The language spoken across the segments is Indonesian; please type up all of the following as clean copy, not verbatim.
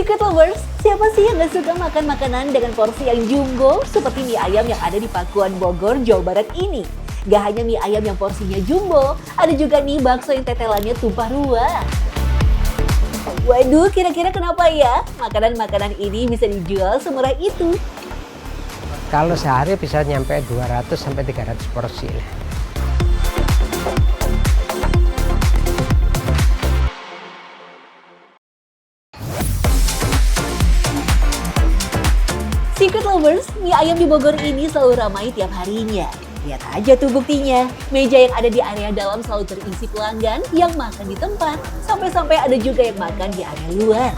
Secret lovers, siapa sih yang gak suka makan makanan dengan porsi yang jumbo seperti mie ayam yang ada di Pakuan Bogor, Jawa Barat ini? Gak hanya mie ayam yang porsinya jumbo, ada juga nih bakso yang tetelannya tumpah ruah. Waduh, kira-kira kenapa ya makanan-makanan ini bisa dijual semurah itu? Kalau sehari bisa nyampe 200 sampai 300 porsi. Secret lovers, mie ayam di Bogor ini selalu ramai tiap harinya. Lihat aja tuh buktinya, meja yang ada di area dalam selalu terisi pelanggan yang makan di tempat, sampai-sampai ada juga yang makan di area luar.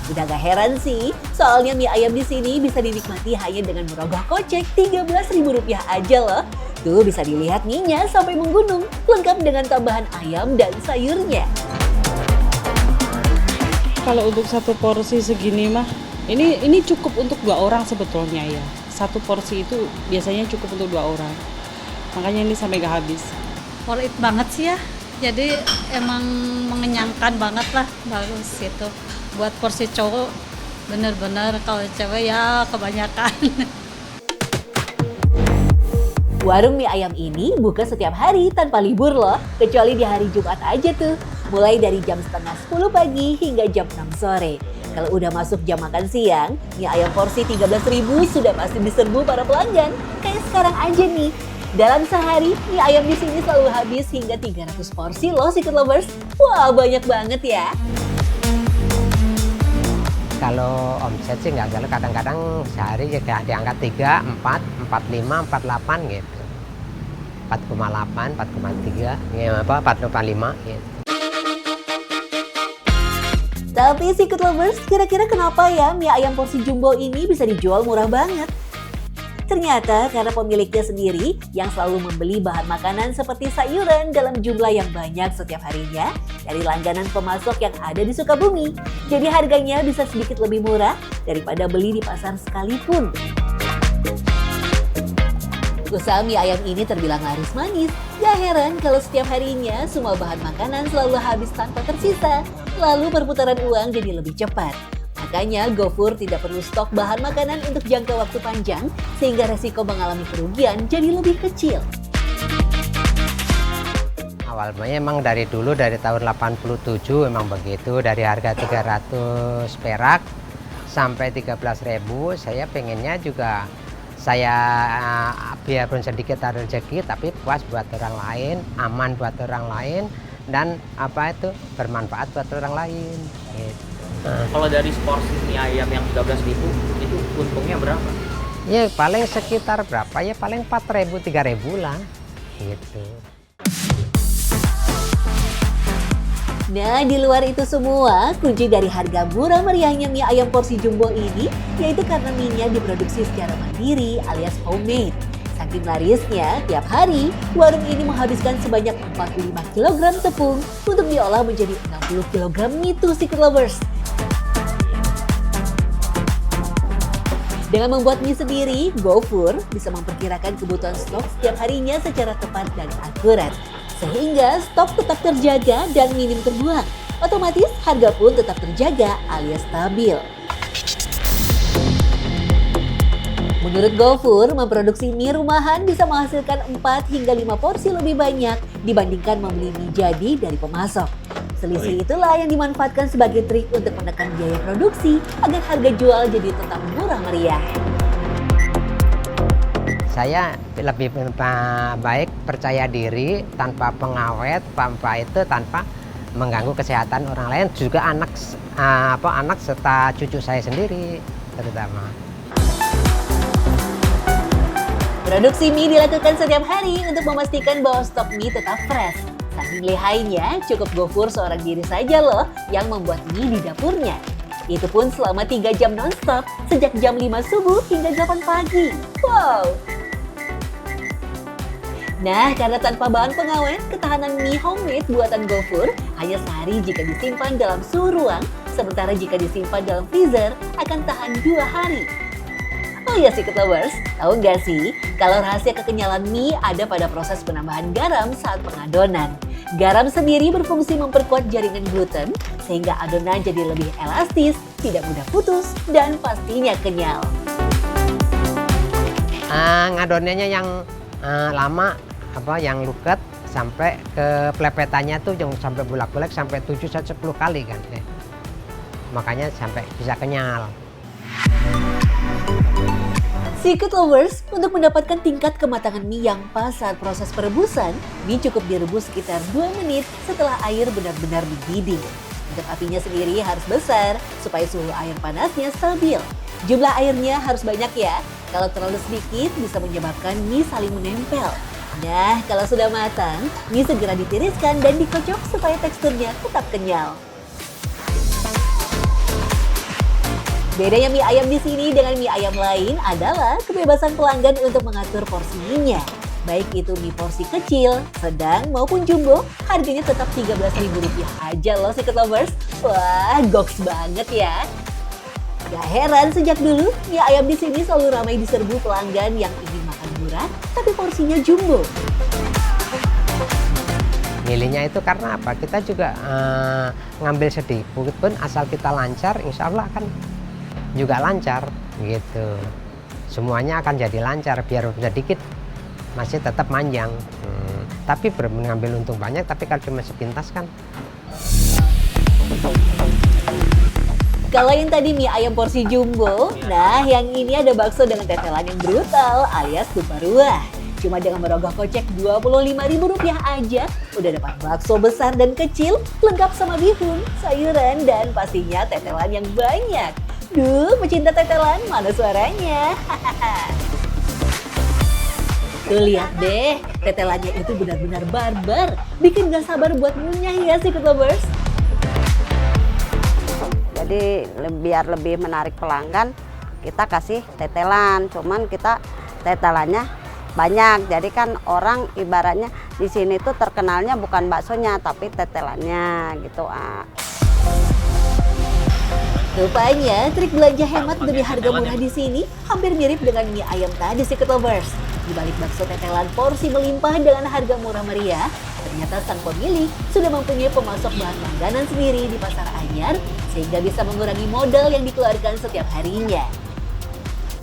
Udah gak heran sih, soalnya mie ayam di sini bisa dinikmati hanya dengan merogoh kocek Rp13.000 aja loh. Tuh bisa dilihat mie-nya sampai menggunung, lengkap dengan tambahan ayam dan sayurnya. Kalau untuk satu porsi segini mah, ini cukup untuk 2 orang sebetulnya ya. Satu porsi itu biasanya cukup untuk 2 orang. Makanya ini sampai gak habis. Worth it banget sih ya. Jadi emang mengenyangkan banget lah, bagus itu. Buat porsi cowok bener-bener, kalau cewek ya kebanyakan. Warung mie ayam ini buka setiap hari tanpa libur loh, kecuali di hari Jumat aja tuh. Mulai dari jam setengah 10 pagi hingga jam 6 sore. Kalau udah masuk jam makan siang, mie ayam porsi 13.000 sudah pasti diserbu para pelanggan. Kayak sekarang aja nih. Dalam sehari, mie ayam di sini selalu habis hingga 300 porsi loh Secret lovers. Wah, banyak banget ya. Kalau omset sih nggak galau, kadang-kadang sehari juga di angka 3, 4, 45, 48 gitu. 4,8, 4,3, ya apa 4,5 gitu. Tapi Secret lovers, kira-kira kenapa ya mie ayam porsi jumbo ini bisa dijual murah banget? Ternyata karena pemiliknya sendiri yang selalu membeli bahan makanan seperti sayuran dalam jumlah yang banyak setiap harinya dari langganan pemasok yang ada di Sukabumi. Jadi harganya bisa sedikit lebih murah daripada beli di pasar sekalipun. Usaha mie ayam ini terbilang laris manis. Gak heran kalau setiap harinya semua bahan makanan selalu habis tanpa tersisa. Lalu perputaran uang jadi lebih cepat. Makanya GoFood tidak perlu stok bahan makanan untuk jangka waktu panjang sehingga resiko mengalami kerugian jadi lebih kecil. Awalnya emang dari dulu, dari tahun 87 memang begitu. Dari harga 300 perak sampai 13.000, saya pengennya juga saya biarpun sedikit ada rezeki tapi puas buat orang lain, aman buat orang lain, dan bermanfaat buat orang lain. Gitu. Kalau dari porsi mie ayam yang 13.000 itu untungnya berapa? Ya paling sekitar berapa ya, paling 4.000, 3.000 lah gitu. Nah, di luar itu semua, kunci dari harga murah meriahnya mie ayam porsi jumbo ini yaitu karena mie-nya diproduksi secara mandiri alias homemade. Saking larisnya, tiap hari warung ini menghabiskan sebanyak 45 kg tepung untuk diolah menjadi 60 kg mie tuh Secret lovers. Dengan membuat mie sendiri, GoFood bisa memperkirakan kebutuhan stok setiap harinya secara tepat dan akurat. Sehingga stok tetap terjaga dan minim terbuang. Otomatis harga pun tetap terjaga alias stabil. Menurut GoFood, memproduksi mie rumahan bisa menghasilkan 4 hingga 5 porsi lebih banyak dibandingkan membeli mie jadi dari pemasok. Selisih itulah yang dimanfaatkan sebagai trik untuk menekan biaya produksi agar harga jual jadi tetap murah meriah. Saya lebih baik percaya diri tanpa pengawet, tanpa mengganggu kesehatan orang lain, juga anak serta cucu saya sendiri terutama. Produksi mie dilakukan setiap hari untuk memastikan bahwa stok mie tetap fresh. Saking lihainya, cukup GoFood seorang diri saja loh yang membuat mie di dapurnya. Itu pun selama 3 jam non-stop, sejak jam 5 subuh hingga 8 pagi. Wow! Nah, karena tanpa bahan pengawet, ketahanan mie homemade buatan GoFood hanya sehari jika disimpan dalam suhu ruang, sementara jika disimpan dalam freezer akan tahan 2 hari. Oh ya Secret lovers, tahu nggak sih kalau rahasia kekenyalan mie ada pada proses penambahan garam saat pengadonan? Garam sendiri berfungsi memperkuat jaringan gluten sehingga adonan jadi lebih elastis, tidak mudah putus, dan pastinya kenyal. Ngadonannya yang lama, yang luket sampai ke plepetannya tuh yang sampai bulak-balik sampai 7-10 kali kan. Makanya sampai bisa kenyal. Secret lovers, untuk mendapatkan tingkat kematangan mie yang pas saat proses perebusan, mie cukup direbus sekitar 2 menit setelah air benar-benar mendidih. Untuk apinya sendiri harus besar supaya suhu air panasnya stabil. Jumlah airnya harus banyak ya, kalau terlalu sedikit bisa menyebabkan mie saling menempel. Nah, kalau sudah matang, mie segera ditiriskan dan dikocok supaya teksturnya tetap kenyal. Bedanya mie ayam di sini dengan mie ayam lain adalah kebebasan pelanggan untuk mengatur porsi mie-nya. Baik itu mie porsi kecil, sedang maupun jumbo, harganya tetap Rp13.000 aja loh Secret Lovers. Wah, goks banget ya. Gak heran sejak dulu mie ayam di sini selalu ramai diserbu pelanggan yang ingin makan murah tapi porsinya jumbo. Milihnya itu karena apa? Kita juga ngambil sedikit pun asal kita lancar, insya Allah kan juga lancar gitu. Semuanya akan jadi lancar, biar sedikit masih tetap manjang. Tapi mengambil untung banyak, tapi kalau cuma sepintas kan. Kalau yang tadi mie ayam porsi jumbo, nah yang ini ada bakso dengan tetelan yang brutal alias tumparuah. Cuma dengan merogoh kocek Rp25.000 aja, udah dapat bakso besar dan kecil, lengkap sama bihun, sayuran, dan pastinya tetelan yang banyak. Duh, pecinta tetelan, mana suaranya? Tuh lihat deh, tetelannya itu benar-benar barbar. Bikin gak sabar buat ngunyah ya Secret Lovers. Jadi biar lebih menarik pelanggan, kita kasih tetelan. Cuman kita tetelannya banyak. Jadi kan orang ibaratnya di sini tuh terkenalnya bukan baksonya, tapi tetelannya gitu. Rupanya trik belanja hemat demi harga murah di sini hampir mirip dengan mie ayam tadi Secret Lovers. Di balik bakso tetelan porsi melimpah dengan harga murah meriah, ternyata sang pemilik sudah mempunyai pemasok bahan langganan sendiri di pasar anyar sehingga bisa mengurangi modal yang dikeluarkan setiap harinya.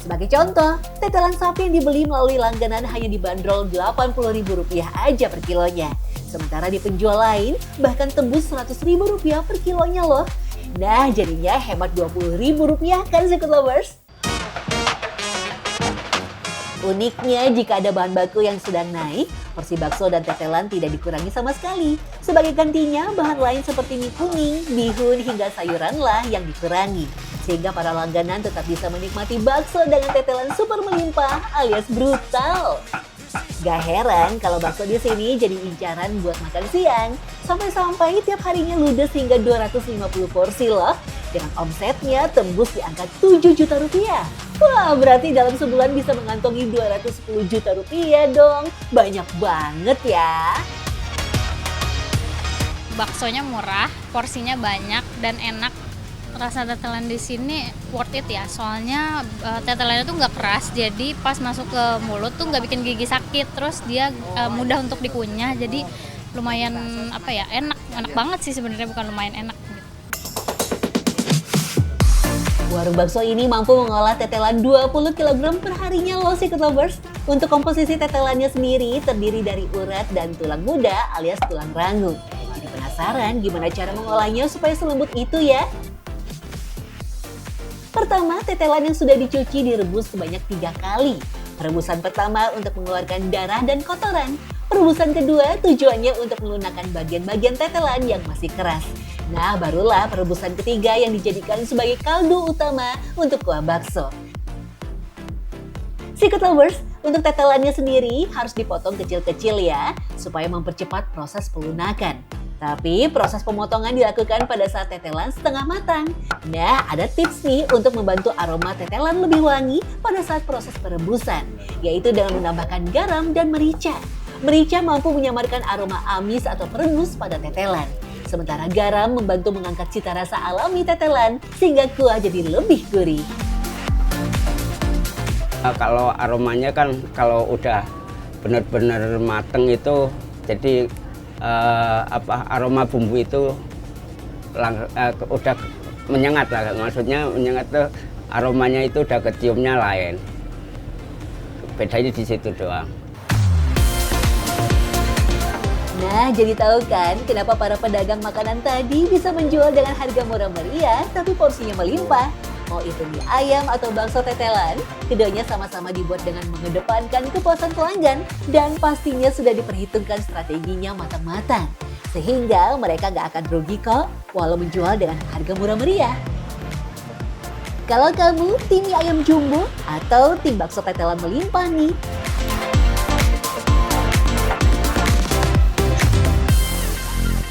Sebagai contoh, tetelan sapi yang dibeli melalui langganan hanya dibanderol Rp80.000 aja per kilonya. Sementara di penjual lain bahkan tembus Rp100.000 per kilonya loh. Nah, jadinya hemat Rp20.000 kan Secret Lovers? Uniknya, jika ada bahan baku yang sedang naik, porsi bakso dan tetelan tidak dikurangi sama sekali. Sebagai gantinya, bahan lain seperti mie kuning, bihun, hingga sayuran lah yang dikurangi. Sehingga para langganan tetap bisa menikmati bakso dengan tetelan super melimpah alias brutal. Gak heran kalau bakso di sini jadi incaran buat makan siang. Sampai-sampai tiap harinya ludes hingga 250 porsi loh. Dengan omsetnya tembus di angka Rp7 juta. Wah, berarti dalam sebulan bisa mengantongi Rp210 juta dong. Banyak banget ya. Baksonya murah, porsinya banyak dan enak. Rasa tetelan di sini worth it ya, soalnya tetelannya tuh nggak keras, jadi pas masuk ke mulut tuh nggak bikin gigi sakit, terus dia mudah untuk dikunyah, jadi lumayan enak banget sih sebenarnya, bukan lumayan enak. Warung bakso ini mampu mengolah tetelan 20 kg per harinya loh Secret Lovers. Untuk komposisi tetelannya sendiri terdiri dari urat dan tulang muda alias tulang rangu. Jadi penasaran gimana cara mengolahnya supaya selembut itu ya? Pertama, tetelan yang sudah dicuci direbus sebanyak 3 kali. Perebusan pertama untuk mengeluarkan darah dan kotoran. Perebusan kedua tujuannya untuk melunakkan bagian-bagian tetelan yang masih keras. Nah, barulah perebusan ketiga yang dijadikan sebagai kaldu utama untuk kuah bakso. Secret Lovers, untuk tetelannya sendiri harus dipotong kecil-kecil ya, supaya mempercepat proses pelunakan. Tapi proses pemotongan dilakukan pada saat tetelan setengah matang. Nah, ada tips nih untuk membantu aroma tetelan lebih wangi pada saat proses perebusan, yaitu dengan menambahkan garam dan merica. Merica mampu menyamarkan aroma amis atau perengus pada tetelan. Sementara garam membantu mengangkat cita rasa alami tetelan sehingga kuah jadi lebih gurih. Kalau aromanya kan kalau udah benar-benar mateng itu jadi aroma bumbu itu udah menyengat lah, maksudnya menyengat tuh aromanya itu udah keciumnya lain. Bedanya di situ doang. Nah, jadi tahu kan kenapa para pedagang makanan tadi bisa menjual dengan harga murah meriah tapi porsinya melimpah? Mau itu mie ayam atau bakso tetelan, keduanya sama-sama dibuat dengan mengedepankan kepuasan pelanggan dan pastinya sudah diperhitungkan strateginya matang-matang. Sehingga mereka nggak akan rugi kok walau menjual dengan harga murah meriah. Kalau kamu tim mie ayam jumbo atau tim bakso tetelan melimpah nih,